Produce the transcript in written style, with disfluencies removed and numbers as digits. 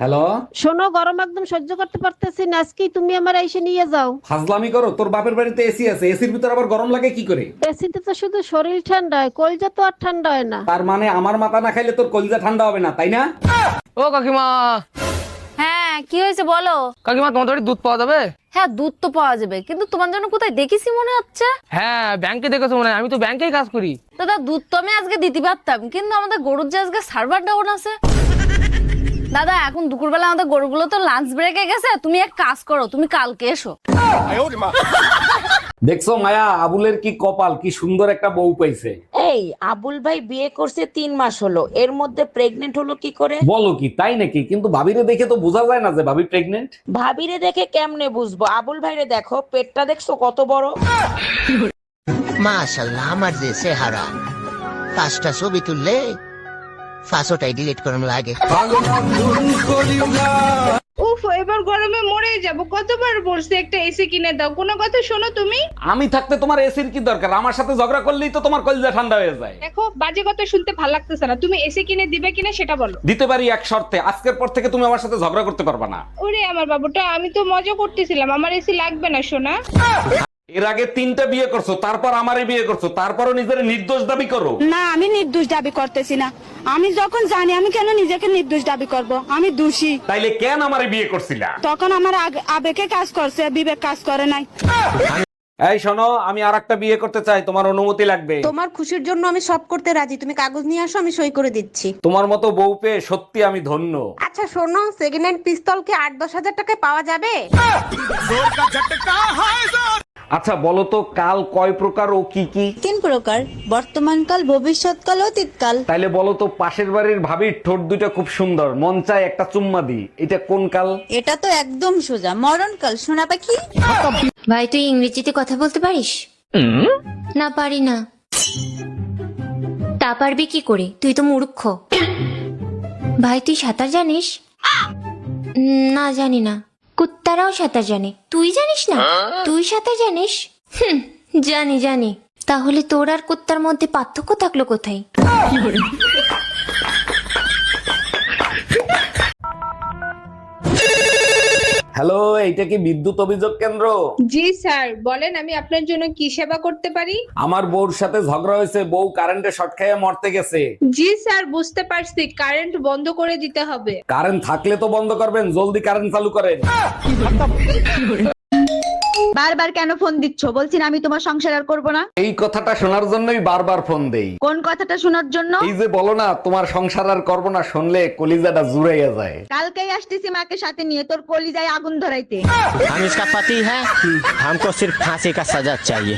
Hello, শোনো, গরম একদম সহ্য করতে পারতেছি না, আজকেই তুমি আমার এসে নিয়ে যাও। ফাজলামি করো। তোর বাপের বাড়িতে এসি আছে, এসির ভিতর আবার গরম লাগে কি করে? এসিতে তো শুধু শরীর ঠান্ডা হয়, কলজা তো আর ঠান্ডা হয় না। তার মানে আমার মাথা না খাইলে তোর কলিজা ঠান্ডা হবে না, তাই না? ও কাকিমা। হ্যাঁ, কি হয়েছে বলো। কাকিমা, তোমাদের বাড়ি দুধ পাওয়া যাবে? হ্যাঁ, দুধ তো পাওয়া যাবে, কিন্তু তোমার জন্য কোথায় দেখেছি মনে হচ্ছে। হ্যাঁ, ব্যাংকে দেখেছো মনে হয়, আমি তো ব্যাংকেই কাজ করি। দাদা, দুধ তো আমি আজকে দিতে পারতাম, কিন্তু আমাদের গরুর যে আজকে সার্ভার ডাউন আছে। দাদা, এখন দুপুরবেলা আমাদের গরুগুলো তো লাঞ্চ ব্রেকে গেছে, তুমি এক কাজ করো, তুমি কালকে এসো। দেখছো মায়া, আবুলের কি কপাল, কি সুন্দর একটা বউ পাইছে। এই আবুল ভাই বিয়ে করছে 3 মাস হলো, এর মধ্যে প্রেগনেন্ট হলো কি করে? বলো কি, তাই নাকি? কিন্তু ভাবিরে দেখে তো বোঝা যায় না যে ভাবি প্রেগনেন্ট। ভাবিরে দেখে কেমনে বুঝবো? আবুল ভাইরে দেখো, পেটটা দেখছো কত বড়। মাশাল্লাহ, আমার যে চেহারা, 5টা ছবি তুললে 5টাই ডিলিট করার লাগে। উফ, এবার গরমে মরে যাব। কতবার বলছি একটা এসি কিনে দাও, কোনো কথা শোনো তুমি? আমি থাকতে তোমার এসির কি দরকার? আমার সাথে ঝগড়া করলেই তো তোমার কলিজা ঠান্ডা হয়ে যায়। দেখো, বাজে কথা শুনতে ভালো লাগতেছে না। তুমি এসি কিনে দিবে কিনা সেটা বলো। দিতে পারি এক শর্তে, আজকের পর থেকে তুমি আমার সাথে ঝগড়া করতে পারবে না। ওরে আমার বাবুটা, আমি তো মজা করতেছিলাম, আমার এসি লাগবে না সোনা। এর আগে 3টা বিয়ে করছো, তারপর আমারে বিয়ে করছো, তারপরও নিজের নির্দোষ দাবি করো। না, আমি নির্দোষ দাবি করতেছি না। আমি যখন জানি, আমি কেন নিজেকে নির্দোষ দাবি করব? আমি দোষী। তাইলে কেন আমারে বিয়ে করছিলা? তখন আমার আবেগে কাজ করছে, বিবেক কাজ করে নাই। এই শোনো, আমি আরেকটা বিয়ে করতে চাই, তোমার অনুমতি লাগবে। তোমার খুশির জন্য আমি সব করতে রাজি, তুমি কাগজ নিয়ে আসো, আমি সই করে দিচ্ছি। তোমার মতো বউ পেয়ে সত্যি আমি ধন্য। আচ্ছা শোনো, সেকেন্ড হ্যান্ড পিস্তল কি 8-10 হাজার টাকায় পাওয়া যাবে? আচ্ছা বলো তো, কাল কয় প্রকার ও কি কি? 3 প্রকার: বর্তমানকাল, ভবিষ্যৎকাল, অতীতকাল। তাইলে বলো তো, পাশের বাড়ির ভাবির ঠোঁট দুটো খুব সুন্দর, মন চায় একটা চুম্মা দি, এটা কোন কাল? এটা তো একদম সোজা, মরণকাল। সোনা পাখি। ভাই, তুই ইংরেজিতে কথা বলতে পারিস? না, পারি না। তা পারবি কি করে? তুই তো মূর্খ। ভাই, তুই সাঁতার জানিস? না, জানি না। কুত্তারাও সাঁতার জানে, তুই জানিস না? তুই সাঁতার জানিস? জানি জানি। তাহলে তোর আর কুত্তার মধ্যে পার্থক্য থাকলো কোথায়? হ্যালো, এইটা কি বিদ্যুৎ অভিযোগ কেন্দ্র? জি স্যার, বলেন আমি আপনার জন্য কি সেবা করতে পারি? আমার বউর সাথে ঝগড়া হয়েছে, বউ কারেন্টে শর্ট খাইয়া মরতে গেছে। জি স্যার, বুঝতে পারছি, কারেন্ট বন্ধ করে দিতে হবে। কারেন্ট থাকলে তো বন্ধ করবেন, জলদি কারেন্ট চালু করেন। বারবার কেন ফোন দিচ্ছ? বলছি না আমি তোমার সংসার আর করবো না। এই কথাটা শোনার জন্যই বারবার ফোন দেই। কোন কথাটা শোনার জন্য? এই যে বলো না তোমার সংসার আর করবো না, শুনলে কলিজাটা জুড়াইয়া যায়। কালকেই আসতেছি মাকে সাথে নিয়ে তোর কলিজায় আগুন ধরাইতে। हम इसका पति है, हमको सिर्फ फांसी का सजा चाहिए।